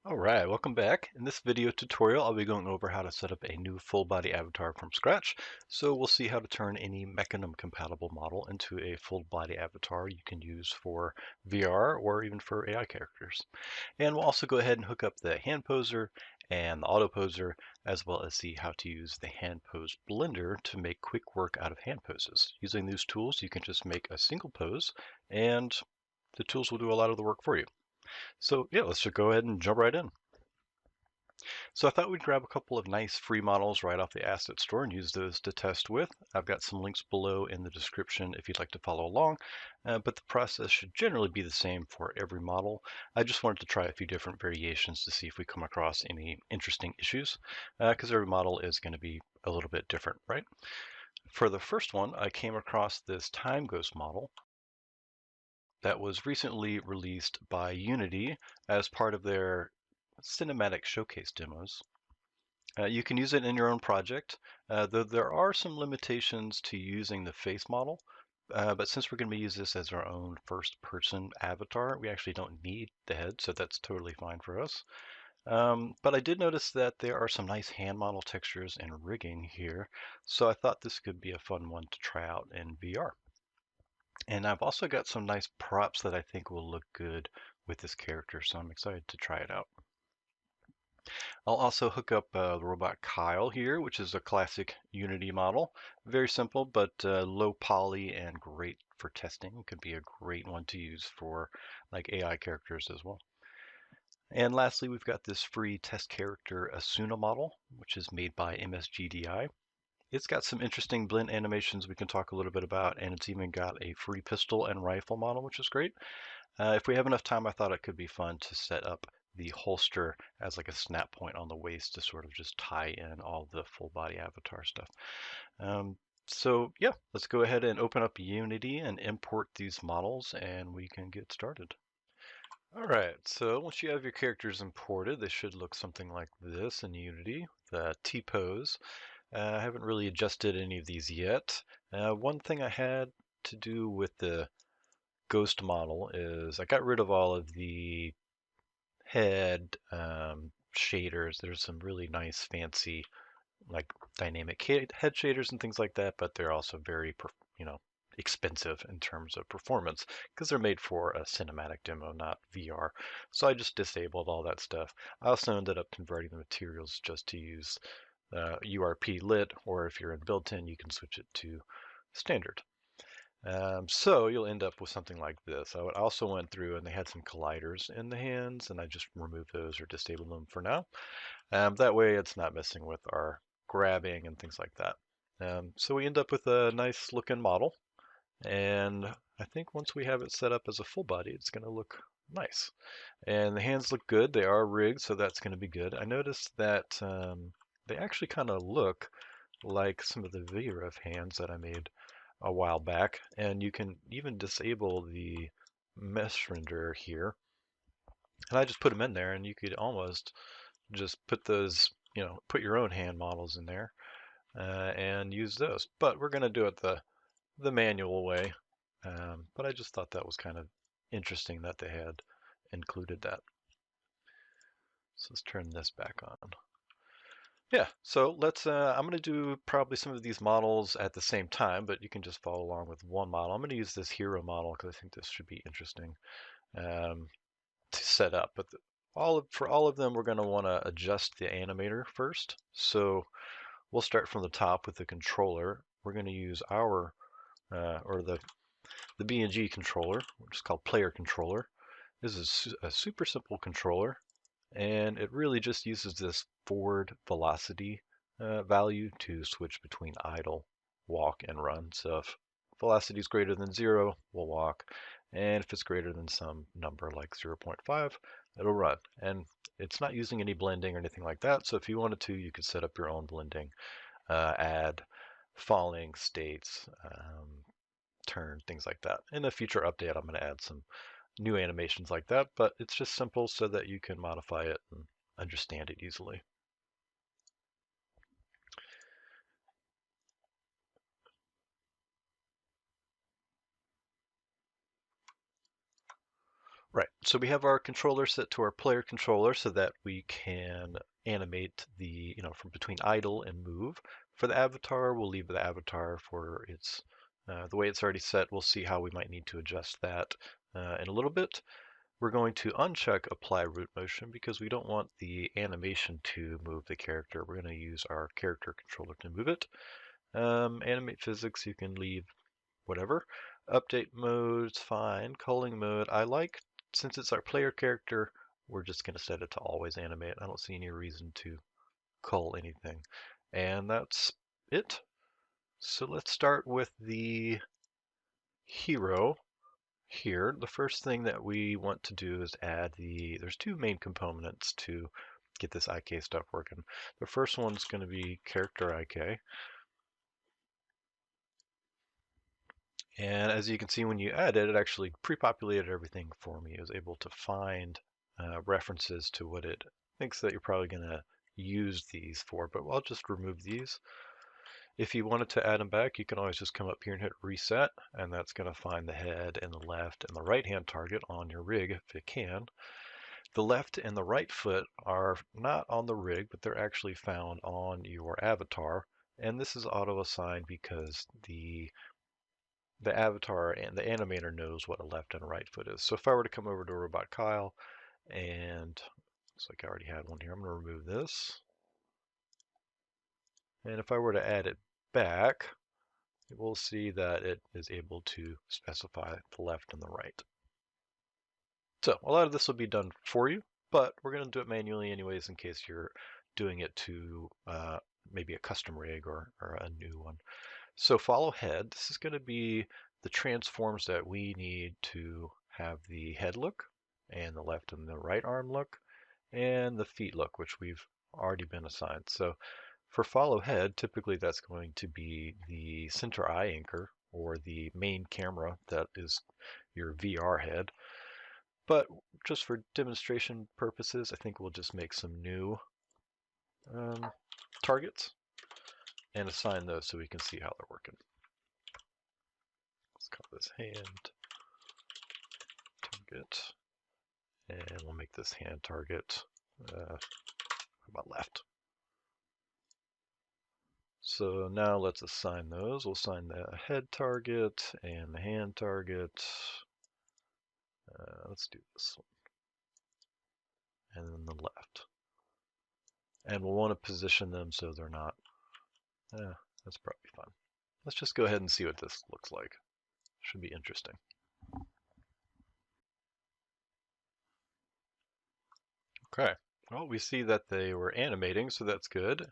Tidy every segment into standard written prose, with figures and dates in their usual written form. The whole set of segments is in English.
Alright, welcome back. In this video tutorial, I'll be going over how to set up a new full body avatar from scratch. So we'll see how to turn any Mechanim compatible model into a full body avatar you can use for VR or even for AI characters. And we'll also go ahead and hook up the Handposer and the AutoPoser, as well as see how to use the Handpose blender to make quick work out of hand poses. Using these tools, you can just make a single pose and the tools will do a lot of the work for you. So yeah, let's just go ahead and jump right in. So I thought we'd grab a couple of nice free models right off the asset store and use those to test with. I've got some links below in the description if you'd like to follow along, but the process should generally be the same for every model. I just wanted to try a few different variations to see if we come across any interesting issues, because every model is going to be a little bit different, right? For the first one, I came across this Time Ghost model that was recently released by Unity as part of their cinematic showcase demos. You can use it in your own project, though there are some limitations to using the face model. But since we're going to use this as our own first person avatar, we actually don't need the head, so that's totally fine for us. But I did notice that there are some nice hand model textures and rigging here, so I thought this could be a fun one to try out in VR. And I've also got some nice props that I think will look good with this character, so I'm excited to try it out. I'll also hook up the robot Kyle here, which is a classic Unity model. Very simple, but low poly and great for testing. Could be a great one to use for like AI characters as well. And lastly, we've got this free test character Asuna model, which is made by MSGDI. It's got some interesting blend animations we can talk a little bit about, and it's even got a free pistol and rifle model, which is great. If we have enough time, I thought it could be fun to set up the holster as like a snap point on the waist to sort of just tie in all the full body avatar stuff. Um, so yeah, let's go ahead and open up Unity and import these models and we can get started. All right, so once you have your characters imported, they should look something like this in Unity, the T-pose. I haven't really adjusted any of these yet. One thing I had to do with the ghost model is I got rid of all of the head shaders. There's some really nice fancy like dynamic head shaders and things like that, but they're also very, expensive in terms of performance because they're made for a cinematic demo, not VR. So I just disabled all that stuff. I also ended up converting the materials just to use URP lit, or if you're in built-in, you can switch it to standard. So you'll end up with something like this. I also went through and they had some colliders in the hands and I just removed those or disabled them for now. That way it's not messing with our grabbing and things like that. So we end up with a nice looking model. And I think once we have it set up as a full body, it's going to look nice. And the hands look good. They are rigged, so that's going to be good. I noticed that they actually kind of look like some of the VRIF hands that I made a while back, and you can even disable the mesh render here. And I just put them in there, and you could almost just put those, put your own hand models in there and use those. But we're going to do it the manual way. But I just thought that was kind of interesting that they had included that. So let's turn this back on. Yeah, so I'm going to do probably some of these models at the same time, but you can just follow along with one model. I'm going to use this hero model because I think this should be interesting to set up. But for all of them, we're going to want to adjust the animator first. So we'll start from the top with the controller. We're going to use our, or the B&G controller, which is called player controller. This is a super simple controller. And it really just uses this forward velocity value to switch between idle, walk, and run. So if velocity is greater than 0, we'll walk. And if it's greater than some number like 0.5, it'll run. And it's not using any blending or anything like that. So if you wanted to, you could set up your own blending, add falling states, turn, things like that. In a future update, I'm going to add some new animations like that, but it's just simple so that you can modify it and understand it easily. Right, so we have our controller set to our player controller so that we can animate the, from between idle and move. For the avatar, we'll leave the avatar for its, the way it's already set. We'll see how we might need to adjust that in a little bit. We're going to uncheck apply root motion because we don't want the animation to move the character. We're going to use our character controller to move it. Animate physics, you can leave whatever. Update mode's fine. Culling mode, I like, since it's our player character, we're just going to set it to always animate. I don't see any reason to cull anything. And that's it. So let's start with the hero here. The first thing that we want to do is add there's two main components to get this IK stuff working. The first one's going to be character IK. And as you can see, when you add it, it actually pre-populated everything for me. It was able to find references to what it thinks that you're probably going to use these for, but I'll just remove these. If you wanted to add them back, you can always just come up here and hit reset, and that's going to find the head and the left and the right hand target on your rig if it can. The left and the right foot are not on the rig, but they're actually found on your avatar, and this is auto-assigned because the avatar and the animator knows what a left and a right foot is. So if I were to come over to Robot Kyle, and looks like I already had one here, I'm going to remove this. And if I were to add it back, we'll see that it is able to specify the left and the right. So a lot of this will be done for you, but we're going to do it manually anyways in case you're doing it to maybe a custom rig or a new one. So follow head, this is going to be the transforms that we need to have the head look and the left and the right arm look and the feet look, which we've already been assigned. So for follow head, typically that's going to be the center eye anchor or the main camera that is your VR head. But just for demonstration purposes, I think we'll just make some new targets and assign those so we can see how they're working. Let's call this hand target, and we'll make this hand target, how about left? So now let's assign those. We'll assign the head target and the hand target. Let's do this one. And then the left. And we'll want to position them so they're not, that's probably fine. Let's just go ahead and see what this looks like. Should be interesting. Okay, well, we see that they were animating, so that's good.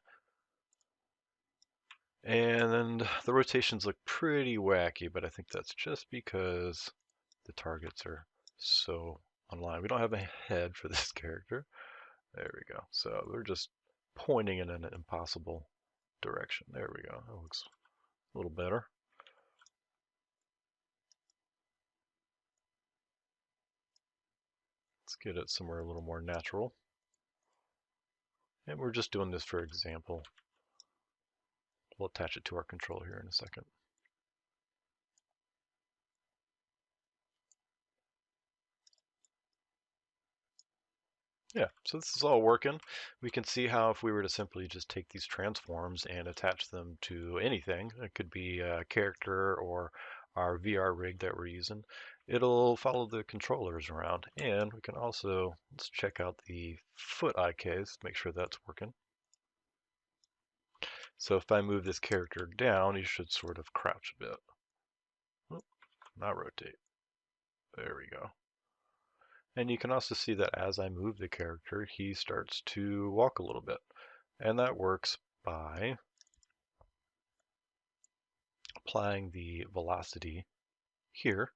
And then the rotations look pretty wacky, but I think that's just because the targets are so online. We don't have a head for this character. There we go. So they're just pointing in an impossible direction. There we go. That looks a little better. Let's get it somewhere a little more natural. And we're just doing this for example. We'll attach it to our control here in a second. Yeah, so this is all working. We can see how if we were to simply just take these transforms and attach them to anything, it could be a character or our VR rig that we're using, it'll follow the controllers around. And we can also, let's check out the foot IKs, make sure that's working. So if I move this character down, he should sort of crouch a bit. Oh, not rotate. There we go. And you can also see that as I move the character, he starts to walk a little bit. And that works by applying the velocity here.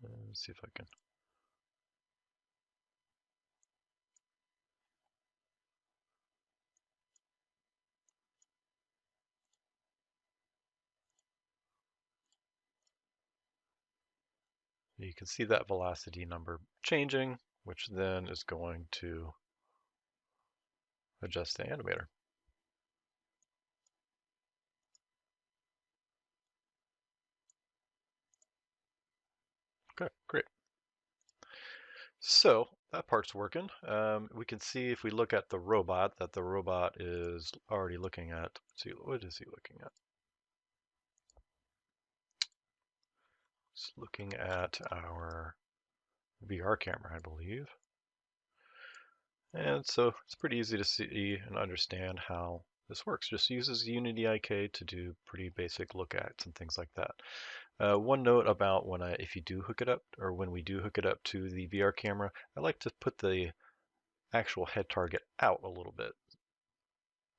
Let's see if I can. You can see that velocity number changing, which then is going to adjust the animator. Okay, great. So that part's working. We can see if we look at the robot that the robot is already looking at. Let's see, what is he looking at? It's looking at our VR camera, I believe. And so it's pretty easy to see and understand how this works. Just uses Unity IK to do pretty basic lookats and things like that. One note about if you do hook it up, or when we do hook it up to the VR camera, I like to put the actual head target out a little bit.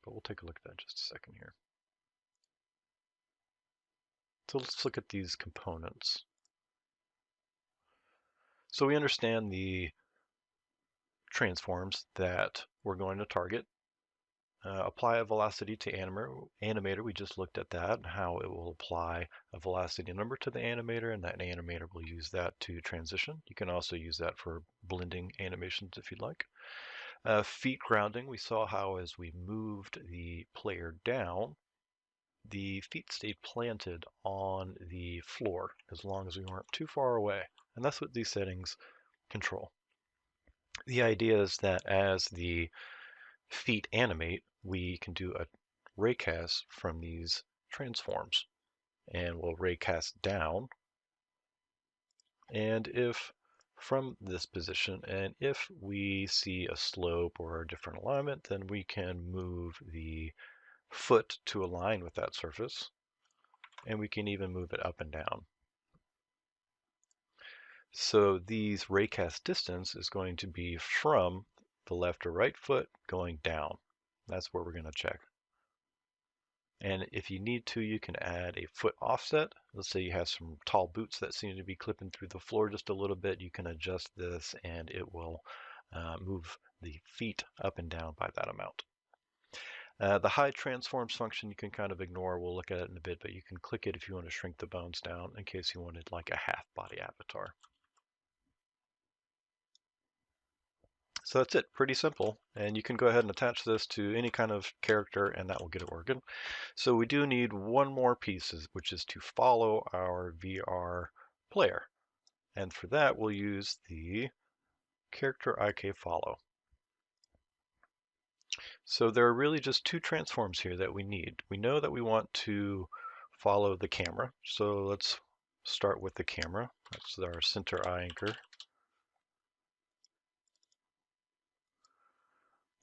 But we'll take a look at that in just a second here. So let's look at these components. So we understand the transforms that we're going to target. Apply a velocity to animator. We just looked at that and how it will apply a velocity number to the animator, and that animator will use that to transition. You can also use that for blending animations if you'd like. Feet grounding, we saw how as we moved the player down, the feet stayed planted on the floor as long as we weren't too far away. And that's what these settings control. The idea is that as the feet animate, we can do a raycast from these transforms. And we'll raycast down. And if from this position, and if we see a slope or a different alignment, then we can move the foot to align with that surface. And we can even move it up and down. So these raycast distance is going to be from the left or right foot going down. That's where we're going to check. And if you need to, you can add a foot offset. Let's say you have some tall boots that seem to be clipping through the floor just a little bit. You can adjust this and it will move the feet up and down by that amount. The hide transforms function you can kind of ignore. We'll look at it in a bit, but you can click it if you want to shrink the bones down in case you wanted like a half body avatar. So that's it, pretty simple. And you can go ahead and attach this to any kind of character and that will get it working. So we do need one more piece, which is to follow our VR player. And for that, we'll use the character IK follow. So there are really just two transforms here that we need. We know that we want to follow the camera. So let's start with the camera. That's our center eye anchor.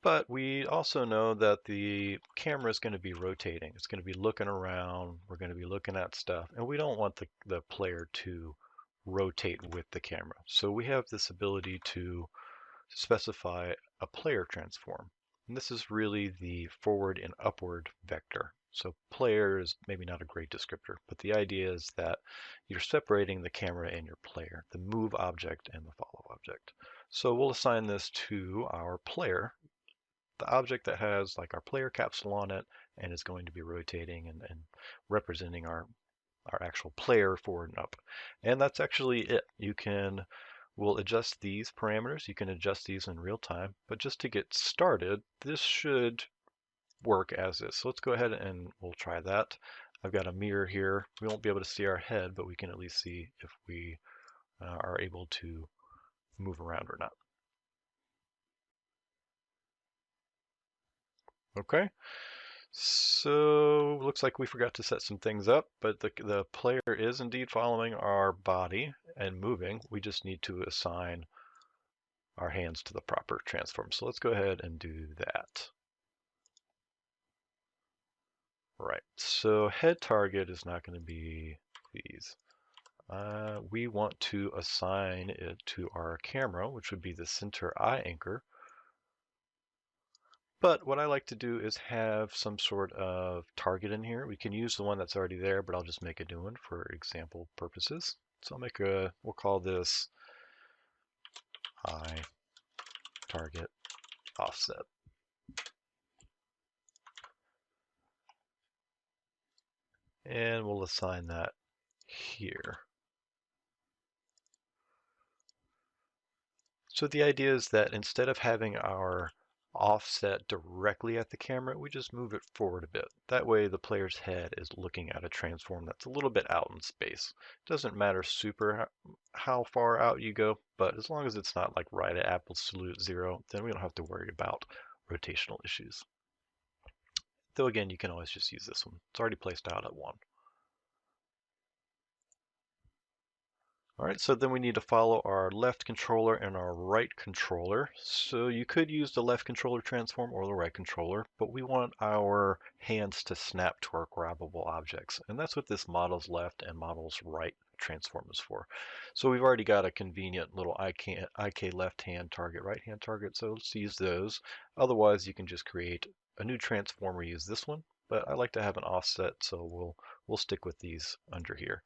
But we also know that the camera is going to be rotating. It's going to be looking around. We're going to be looking at stuff. And we don't want the player to rotate with the camera. So we have this ability to specify a player transform. And this is really the forward and upward vector. So player is maybe not a great descriptor, but the idea is that you're separating the camera and your player, the move object and the follow object. So we'll assign this to our player, the object that has like our player capsule on it and is going to be rotating and representing our actual player forward and up. And that's actually it. We'll adjust these parameters. You can adjust these in real time, but just to get started, this should work as is. So let's go ahead and we'll try that. I've got a mirror here. We won't be able to see our head, but we can at least see if we are able to move around or not. Okay, so looks like we forgot to set some things up, but the player is indeed following our body and moving. We just need to assign our hands to the proper transform. So let's go ahead and do that. Right, so head target is not going to be these. We want to assign it to our camera, which would be the center eye anchor. But what I like to do is have some sort of target in here. We can use the one that's already there, but I'll just make a new one for example purposes. So we'll call this eye target offset. And we'll assign that here. So the idea is that instead of having our offset directly at the camera, we just move it forward a bit. That way the player's head is looking at a transform that's a little bit out in space. It doesn't matter super how far out you go, but as long as it's not like right at absolute zero, then we don't have to worry about rotational issues. Though again, you can always just use this one. It's already placed out at 1. All right, so then we need to follow our left controller and our right controller. So you could use the left controller transform or the right controller, but we want our hands to snap to our grabbable objects. And that's what this model's left and model's right transform is for. So we've already got a convenient little IK left hand target, right hand target. So let's use those. Otherwise, you can just create a new transform or use this one. But I like to have an offset, so we'll stick with these under here.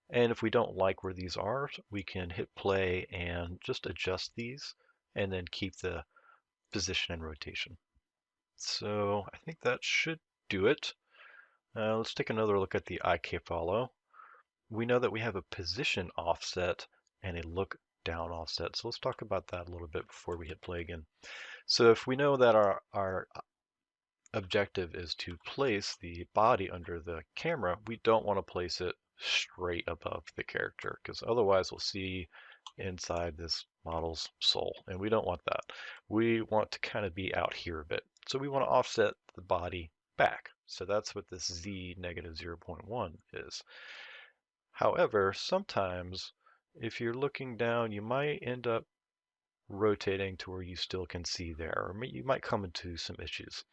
And if we don't like where these are, we can hit play and just adjust these and then keep the position and rotation. So I think that should do it. Let's take another look at the IK follow. We know that we have a position offset and a look down offset. So let's talk about that a little bit before we hit play again. So if we know that our objective is to place the body under the camera, we don't want to place it straight above the character because otherwise we'll see inside this model's soul and we don't want that. We want to kind of be out here a bit. So we want to offset the body back. So that's what this Z negative 0.1 is. However, sometimes if you're looking down, you might end up rotating to where you still can see there, or you might come into some issues.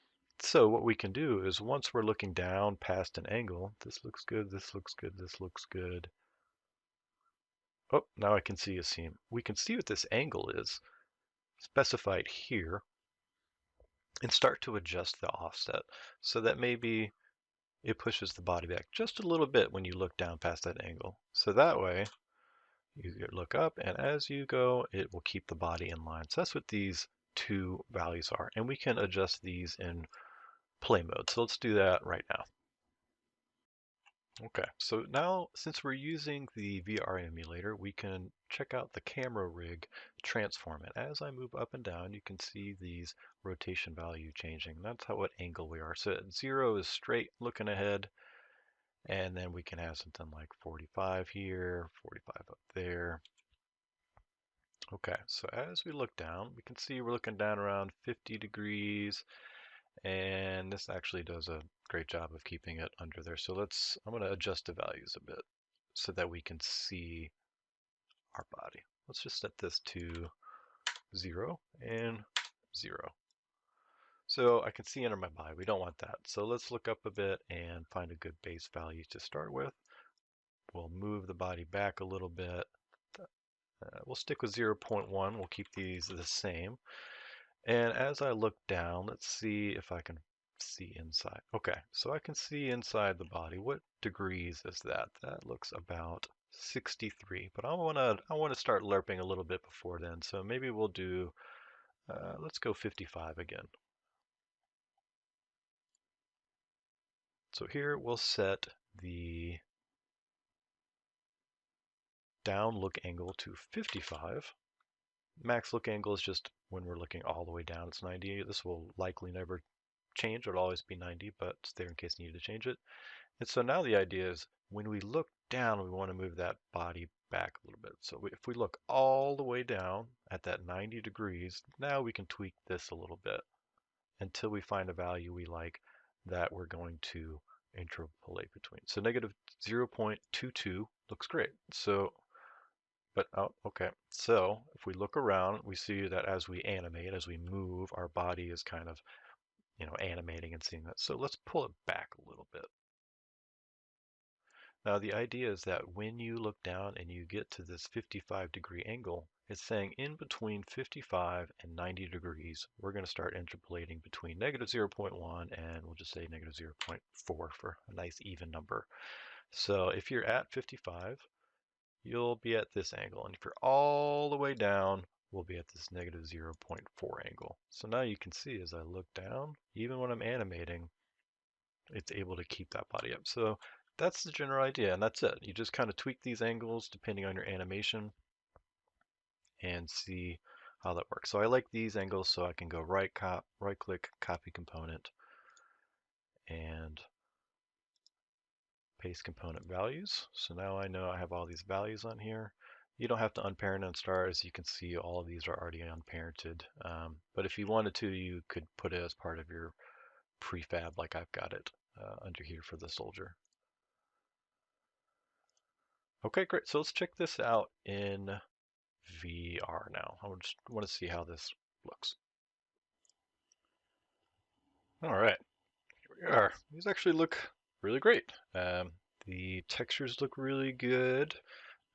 So what we can do is once we're looking down past an angle, this looks good, this looks good, this looks good. Oh, now I can see a seam. We can see what this angle is specified here and start to adjust the offset so that maybe it pushes the body back just a little bit when you look down past that angle. So that way you look up, and as you go, it will keep the body in line. So that's what these two values are. And we can adjust these in play mode. So let's do that right now. Okay, so now since we're using the VR emulator, we can check out the camera rig transform. And as I move up and down, you can see these rotation value changing. That's what angle we are. So at 0 is straight looking ahead. And then we can have something like 45 here, 45 up there. Okay, so as we look down, we can see we're looking down around 50 degrees, and this actually does a great job of keeping it under there. So I'm going to adjust the values a bit so that we can see our body. Let's just set this to 0 and 0. So I can see under my body. We don't want that. So let's look up a bit and find a good base value to start with. We'll move the body back a little bit. We'll stick with 0.1. We'll keep these the same. And as I look down, let's see if I can see inside. Okay, so I can see inside the body. What degrees is that? That looks about 63, but I want to start lerping a little bit before then. So maybe we'll do, let's go 55 again. So here we'll set the down look angle to 55. Max look angle is just when we're looking all the way down, it's 90. This will likely never change. It'll always be 90, but it's there in case you need to change it. And so now the idea is when we look down, we want to move that body back a little bit. So if we look all the way down at that 90 degrees, now we can tweak this a little bit until we find a value we like that we're going to interpolate between. So negative 0.22 looks great. So but, oh, okay. So if we look around, we see that as we animate, as we move, our body is kind of, animating and seeing that. So let's pull it back a little bit. Now the idea is that when you look down and you get to this 55-degree angle, it's saying in between 55 and 90 degrees, we're going to start interpolating between negative 0.1 and we'll just say negative 0.4 for a nice even number. So if you're at 55, you'll be at this angle. And if you're all the way down, we'll be at this negative 0.4 angle. So now you can see as I look down, even when I'm animating, it's able to keep that body up. So that's the general idea, and that's it. You just kind of tweak these angles depending on your animation and see how that works. So I like these angles, so I can go right click, copy component, and paste component values. So now I know I have all these values on here. You don't have to unparent and start. As you can see, all of these are already unparented. But if you wanted to, you could put it as part of your prefab, like I've got it under here for the soldier. Okay, great. So let's check this out in VR now. I just want to see how this looks. All right, here we are. These actually look really great. The textures look really good.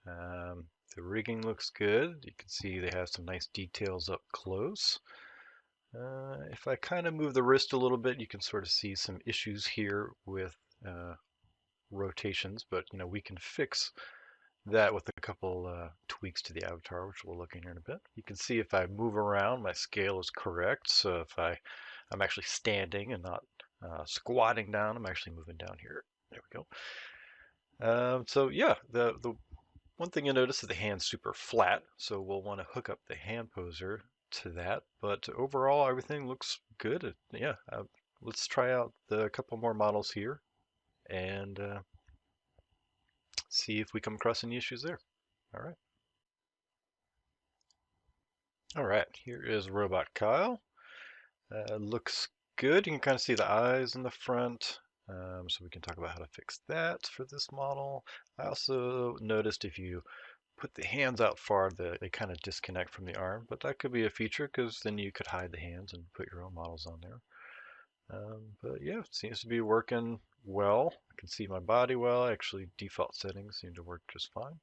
The rigging looks good. You can see they have some nice details up close. If I kind of move the wrist a little bit, you can sort of see some issues here with rotations, but we can fix that with a couple tweaks to the avatar, which we'll look in here in a bit. You can see if I move around, my scale is correct. So if I'm actually standing and not squatting down, I'm actually moving down here. There we go. So yeah, the one thing you'll notice is the hand's super flat, so we'll want to hook up the Handposer to that. But overall, everything looks good. Yeah, let's try out the couple more models here and see if we come across any issues there. All right. All right, here is Robot Kyle. Looks good. You can kind of see the eyes in the front. So we can talk about how to fix that for this model. I also noticed if you put the hands out far, they kind of disconnect from the arm, but that could be a feature because then you could hide the hands and put your own models on there. But yeah, it seems to be working well. I can see my body well. Actually, default settings seem to work just fine.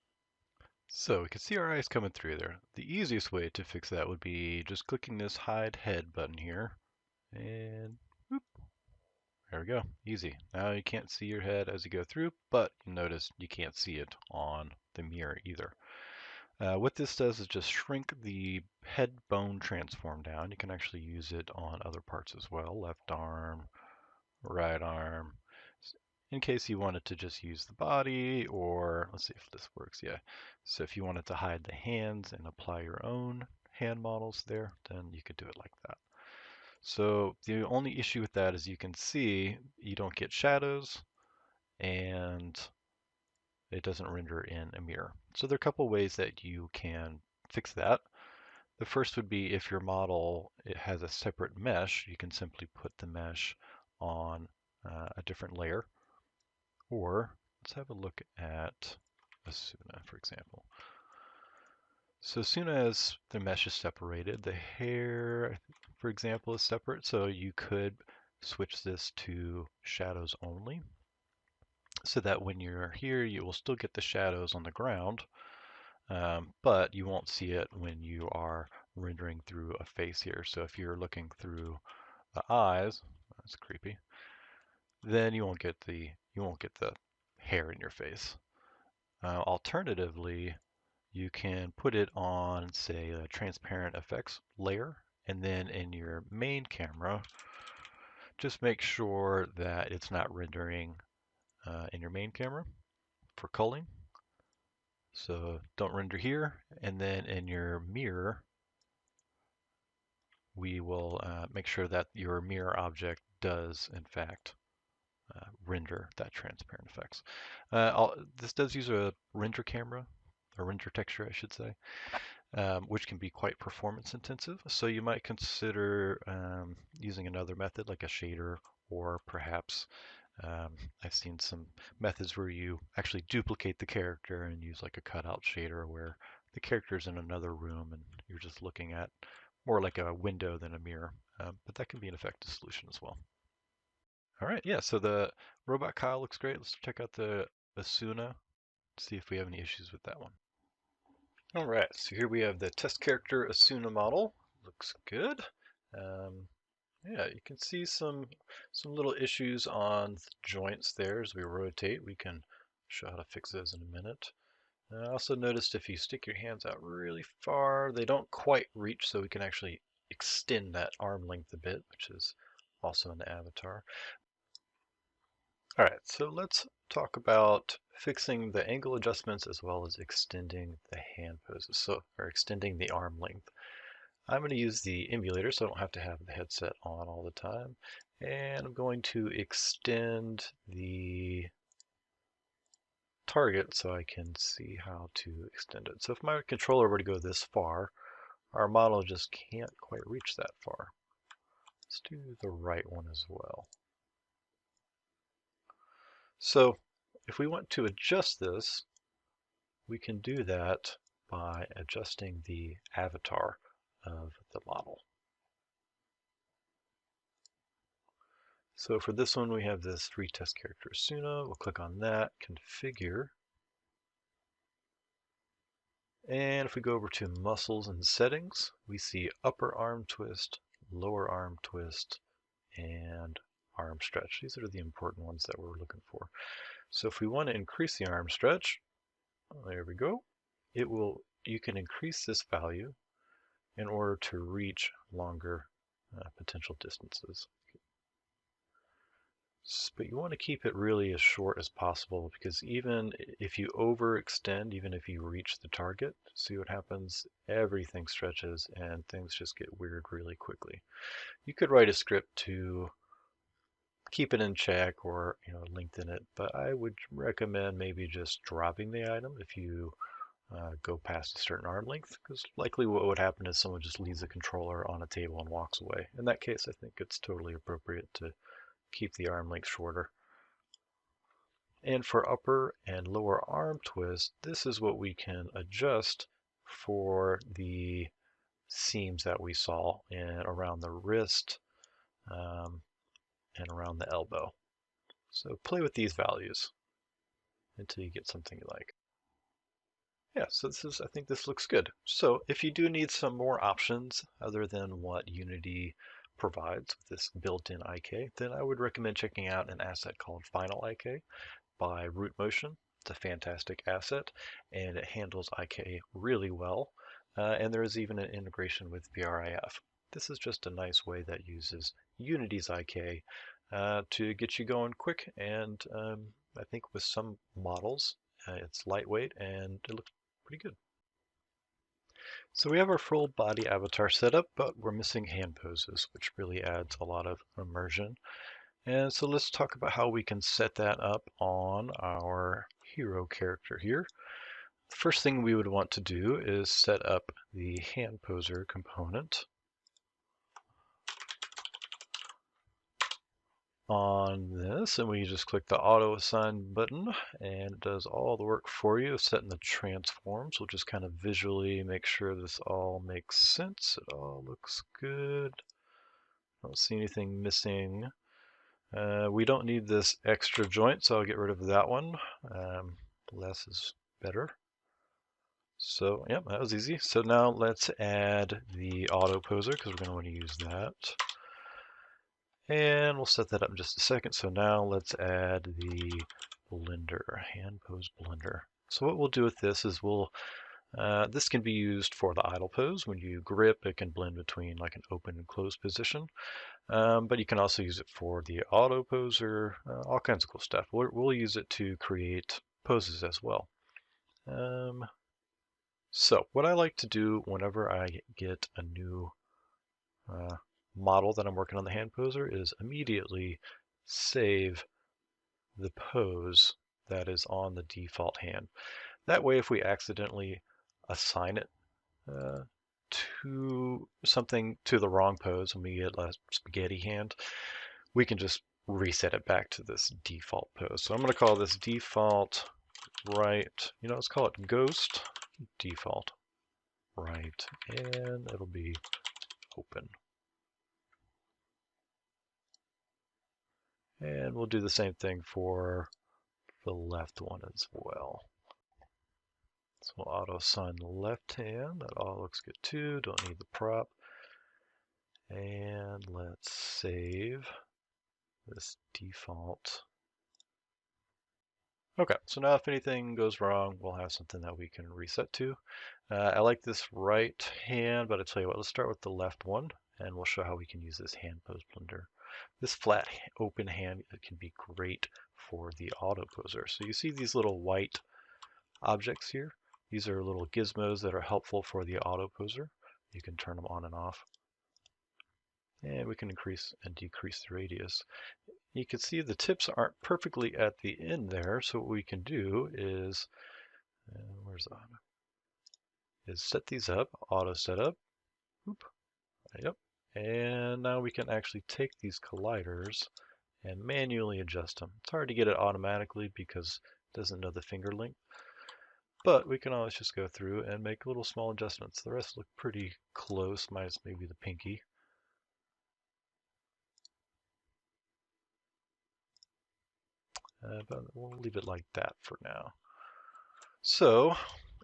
So we can see our eyes coming through there. The easiest way to fix that would be just clicking this hide head button here, and whoop, there we go, easy. Now you can't see your head as you go through, but you notice you can't see it on the mirror either. What this does is just shrink the head bone transform down. You can actually use it on other parts as well, left arm, right arm, in case you wanted to just use the body, or let's see if this works. Yeah. So if you wanted to hide the hands and apply your own hand models there, then you could do it like that. So the only issue with that is you can see you don't get shadows and it doesn't render in a mirror. So there are a couple ways that you can fix that. The first would be if your model it has a separate mesh, you can simply put the mesh on a different layer. Or let's have a look at Asuna, for example. So as soon as the mesh is separated, the hair, for example, is separate. So you could switch this to shadows only, so that when you're here, you will still get the shadows on the ground, but you won't see it when you are rendering through a face here. So if you're looking through the eyes, that's creepy, then you won't get the hair in your face. Alternatively, you can put it on, say, a transparent effects layer, and then in your main camera, just make sure that it's not rendering in your main camera for culling. So don't render here, and then in your mirror, we will make sure that your mirror object does, in fact, render that transparent effects. This does use a render camera, or render texture, I should say, which can be quite performance intensive. So you might consider using another method like a shader, or perhaps I've seen some methods where you actually duplicate the character and use like a cutout shader where the character is in another room and you're just looking at more like a window than a mirror. But that can be an effective solution as well. All right, yeah, so the Robot Kyle looks great. Let's check out the Asuna, see if we have any issues with that one. All right, so here we have the test character Asuna model. Looks good. Um, yeah, you can see some little issues on the joints there as we rotate. We can show how to fix those in a minute. I also noticed if you stick your hands out really far, they don't quite reach, so we can actually extend that arm length a bit, which is also in the avatar. All right, so let's talk about fixing the angle adjustments as well as extending the hand poses, or extending the arm length. I'm going to use the emulator so I don't have to have the headset on all the time. And I'm going to extend the target so I can see how to extend it. So if my controller were to go this far, our model just can't quite reach that far. Let's do the right one as well. So if we want to adjust this, we can do that by adjusting the avatar of the model. So for this one, we have this retest character Suna. We'll click on that, configure. And if we go over to muscles and settings, we see upper arm twist, lower arm twist, and arm stretch. These are the important ones that we're looking for. So if we want to increase the arm stretch, there we go. You can increase this value in order to reach longer potential distances. But you want to keep it really as short as possible, because even if you overextend, even if you reach the target, see what happens? Everything stretches and things just get weird really quickly. You could write a script to keep it in check or lengthen it, but I would recommend maybe just dropping the item if you go past a certain arm length, because likely what would happen is someone just leaves the controller on a table and walks away. In that case, I think it's totally appropriate to keep the arm length shorter. And for upper and lower arm twist, this is what we can adjust for the seams that we saw around the wrist and around the elbow. So play with these values until you get something you like. Yeah, so I think this looks good. So if you do need some more options other than what Unity provides with this built-in IK, then I would recommend checking out an asset called Final IK by Root Motion. It's a fantastic asset and it handles IK really well. And there is even an integration with VRIF. This is just a nice way that uses Unity's IK to get you going quick, and I think with some models it's lightweight and it looks pretty good. So we have our full body avatar set up, but we're missing hand poses, which really adds a lot of immersion. And so let's talk about how we can set that up on our hero character here. The first thing we would want to do is set up the hand poser component on this, and we just click the auto assign button and it does all the work for you, setting the transforms. We'll just kind of visually make sure this all makes sense. It all looks good. Don't see anything missing. We don't need this extra joint, so I'll get rid of that one. Less is better. So yeah, that was easy. So now let's add the AutoPoser because we're going to want to use that. And we'll set that up in just a second. So now let's add the blender, hand pose blender. So what we'll do with this is this can be used for the idle pose. When you grip, it can blend between like an open and closed position. But you can also use it for the AutoPoser, all kinds of cool stuff. We'll use it to create poses as well. So what I like to do whenever I get a new model that I'm working on the hand poser is immediately save the pose that is on the default hand. That way, if we accidentally assign it to something to the wrong pose and we get a spaghetti hand, we can just reset it back to this default pose. So I'm going to call this default right, let's call it ghost default right, and it'll be open. And we'll do the same thing for the left one as well. So we'll auto assign the left hand. That all looks good too. Don't need the prop. And let's save this default. Okay, so now if anything goes wrong, we'll have something that we can reset to. I like this right hand, but I'll tell you what, let's start with the left one, and we'll show how we can use this hand pose blender. This flat open hand can be great for the AutoPoser. So you see these little white objects here? These are little gizmos that are helpful for the AutoPoser. You can turn them on and off. And we can increase and decrease the radius. You can see the tips aren't perfectly at the end there, so what we can do is, where's the auto? Is set these up, auto setup. Oop. Yep. And now we can actually take these colliders and manually adjust them. It's hard to get it automatically because it doesn't know the finger length. But we can always just go through and make little small adjustments. The rest look pretty close, minus maybe the pinky. But we'll leave it like that for now. So,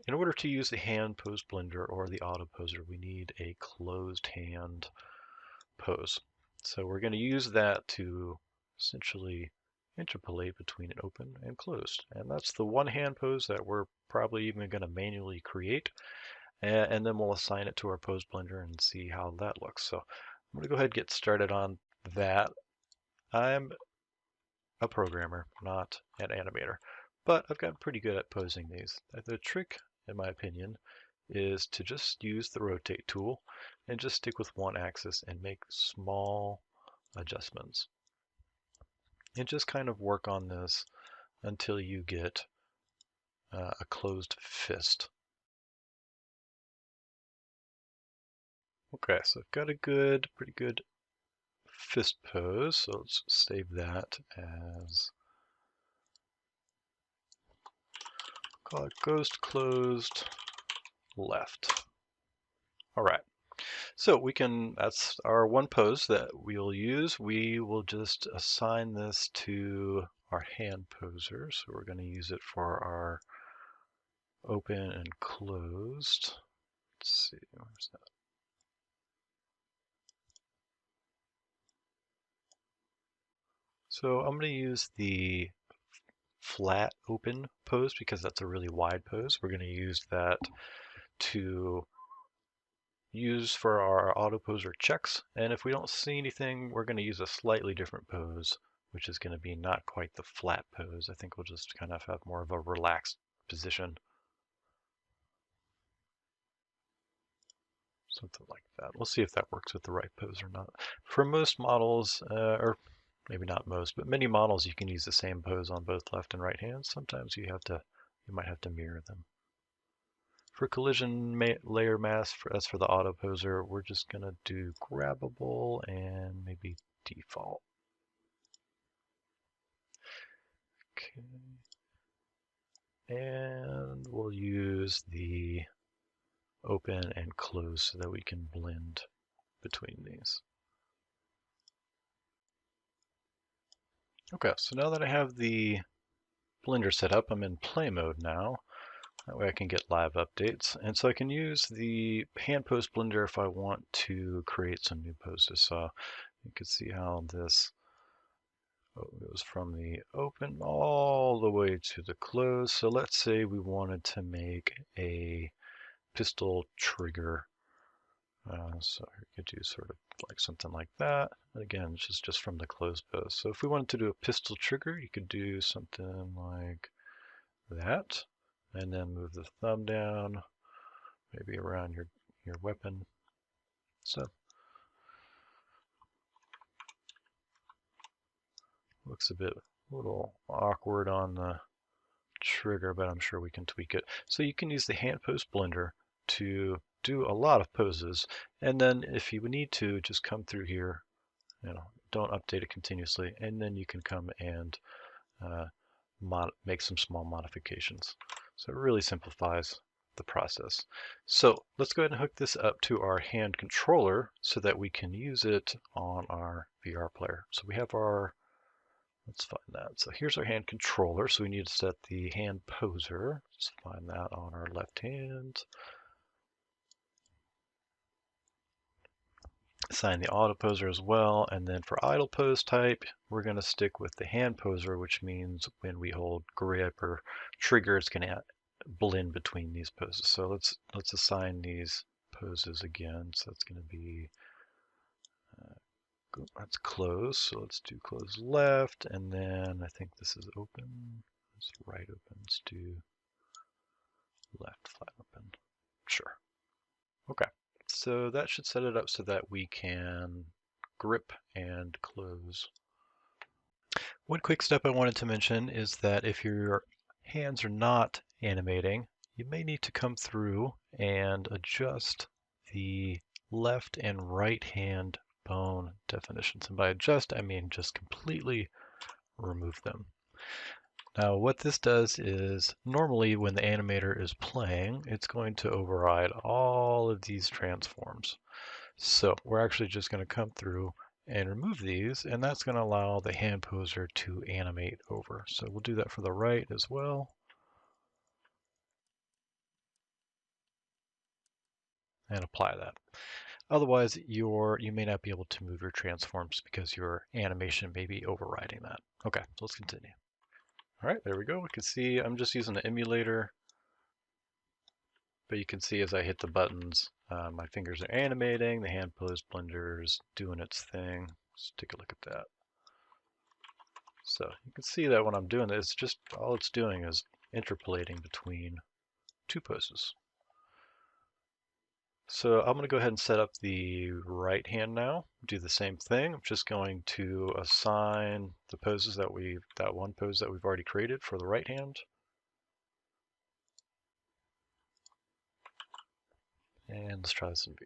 in order to use the hand pose blender or the AutoPoser, we need a closed hand pose. So we're going to use that to essentially interpolate between an open and closed. And that's the one hand pose that we're probably even going to manually create. And then we'll assign it to our pose blender and see how that looks. So I'm going to go ahead and get started on that. I'm a programmer, not an animator, but I've gotten pretty good at posing these. The trick, in my opinion, is to just use the rotate tool and just stick with one axis and make small adjustments. And just kind of work on this until you get a closed fist. Okay, so I've got a pretty good fist pose, so let's save that as, call it ghost closed left. All right, so that's our one pose that we'll use. We will just assign this to our hand poser. So we're going to use it for our open and closed. Let's see, where's that? So I'm going to use the flat open pose because that's a really wide pose. We're going to use that to use for our AutoPoser checks. And if we don't see anything, we're going to use a slightly different pose, which is going to be not quite the flat pose. I think we'll just kind of have more of a relaxed position. Something like that. We'll see if that works with the right pose or not. For most models, or maybe not most, but many models, you can use the same pose on both left and right hands. Sometimes you might have to mirror them. For collision layer mask, as for the AutoPoser, we're just going to do grabbable and maybe default. Okay. And we'll use the open and close so that we can blend between these. Okay, so now that I have the blender set up, I'm in play mode now. That way I can get live updates. And so I can use the hand pose blender if I want to create some new poses. So you can see how this goes from the open all the way to the close. So let's say we wanted to make a pistol trigger. So you could do sort of like something like that. And again, it's just from the close pose. So if we wanted to do a pistol trigger, you could do something like that. And then move the thumb down, maybe around your weapon. So looks a little awkward on the trigger, but I'm sure we can tweak it. So you can use the hand pose blender to do a lot of poses, and then if you need to, just come through here. Don't update it continuously, and then you can come and make some small modifications. So it really simplifies the process. So let's go ahead and hook this up to our hand controller so that we can use it on our VR player. So we have let's find that. So here's our hand controller. So we need to set the hand poser. Let's find that on our left hand. Assign the AutoPoser as well, and then for idle pose type, we're going to stick with the hand poser, which means when we hold grip or trigger, it's going to blend between these poses. So let's assign these poses again. So it's going to be that's close. So let's do close left, and then I think this is open. It's right open. Let's do left flat open. Sure. Okay. So that should set it up so that we can grip and close. One quick step I wanted to mention is that if your hands are not animating, you may need to come through and adjust the left and right hand bone definitions. And by adjust, I mean just completely remove them. Now what this does is normally when the animator is playing, it's going to override all of these transforms. So we're actually just going to come through and remove these, and that's going to allow the hand poser to animate over. So we'll do that for the right as well. And apply that. Otherwise, you may not be able to move your transforms because your animation may be overriding that. Okay, so let's continue. All right, there we go. We can see I'm just using the emulator, but you can see as I hit the buttons, my fingers are animating, the hand pose blender is doing its thing. Let's take a look at that. So you can see that when I'm doing this, just all it's doing is interpolating between two poses. So I'm going to go ahead and set up the right hand now. Do the same thing. I'm just going to assign the poses that one pose that we've already created for the right hand. And let's try this in VR.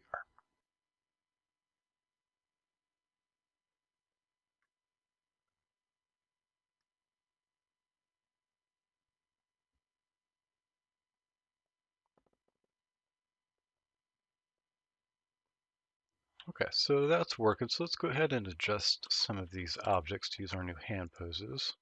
Okay, so that's working. So let's go ahead and adjust some of these objects to use our new hand poses.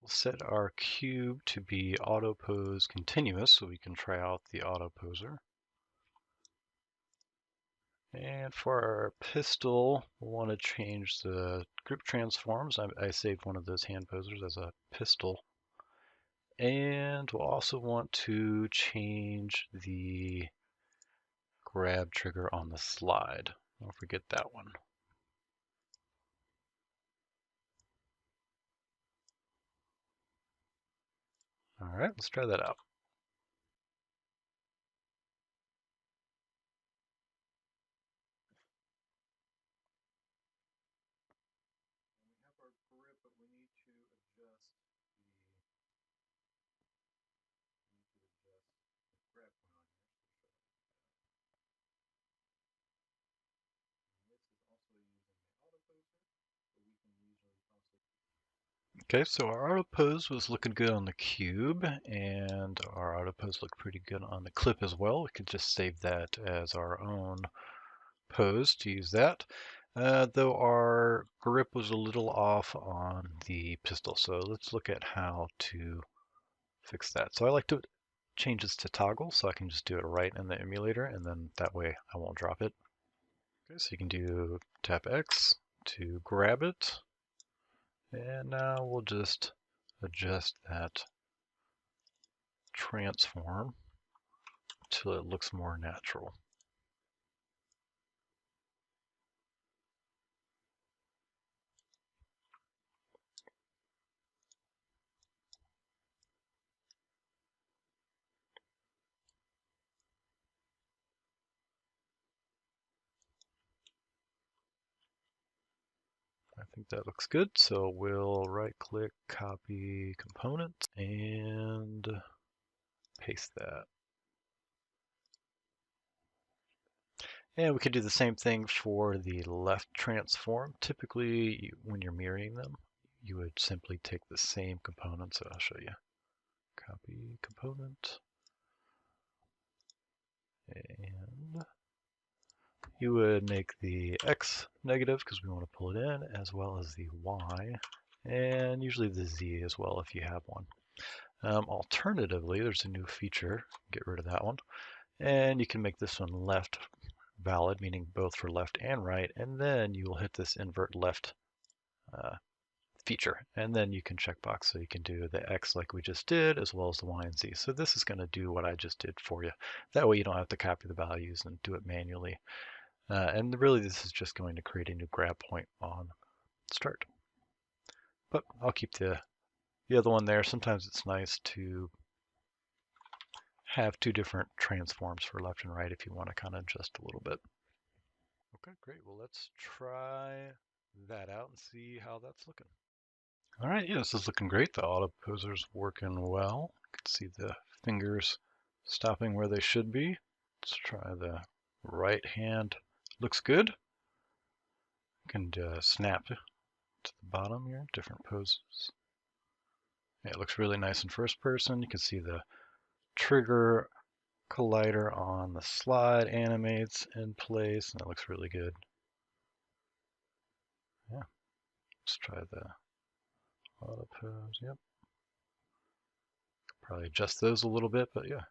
We'll set our cube to be AutoPose continuous so we can try out the AutoPoser. And for our pistol, we'll want to change the grip transforms. I saved one of those hand posers as a pistol. And we'll also want to change the grab trigger on the slide. Don't forget that one. All right, let's try that out. We have our grip, but we need to adjust the grab point on here. This is also using the AutoPoser, so we can usually also. Okay, so our auto pose was looking good on the cube, and our auto pose looked pretty good on the clip as well. We could just save that as our own pose to use that. Though our grip was a little off on the pistol, so let's look at how to fix that. So I like to change this to toggle, so I can just do it right in the emulator, and then that way I won't drop it. Okay, so you can do tap X to grab it. And now we'll just adjust that transform till it looks more natural. I think that looks good, so we'll right-click, copy component, and paste that. And we could do the same thing for the left transform. Typically, when you're mirroring them, you would simply take the same component. So I'll show you. Copy component. And you would make the X negative because we want to pull it in, as well as the Y, and usually the Z as well if you have one. Alternatively, there's a new feature, get rid of that one, and you can make this one left valid, meaning both for left and right, and then you will hit this invert left feature, and then you can checkbox, so you can do the X like we just did, as well as the Y and Z. So this is going to do what I just did for you. That way you don't have to copy the values and do it manually. And really this is just going to create a new grab point on start. But I'll keep the other one there. Sometimes it's nice to have two different transforms for left and right if you want to kind of adjust a little bit. Okay, great. Well, let's try that out and see how that's looking. All right, yeah, this is looking great. The AutoPoser's working well. You can see the fingers stopping where they should be. Let's try the right hand. Looks good. You can snap to the bottom here, different poses. Yeah, it looks really nice in first person. You can see the trigger collider on the slide animates in place, and it looks really good. Yeah, let's try the AutoPose. Yep. Probably adjust those a little bit, but yeah.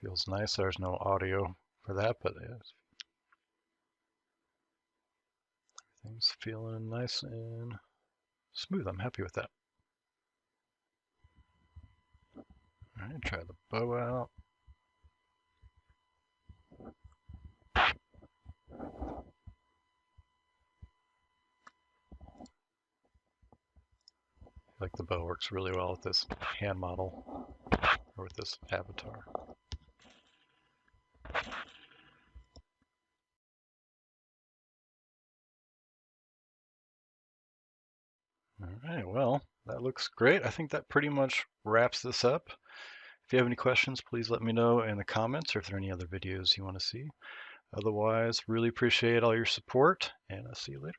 Feels nice. There's no audio for that, but yeah, everything's feeling nice and smooth. I'm happy with that. All right, try the bow out. I like the bow works really well with this hand model or with this avatar. All right, well, that looks great. I think that pretty much wraps this up. If you have any questions, please let me know in the comments or if there are any other videos you want to see. Otherwise, really appreciate all your support, and I'll see you later.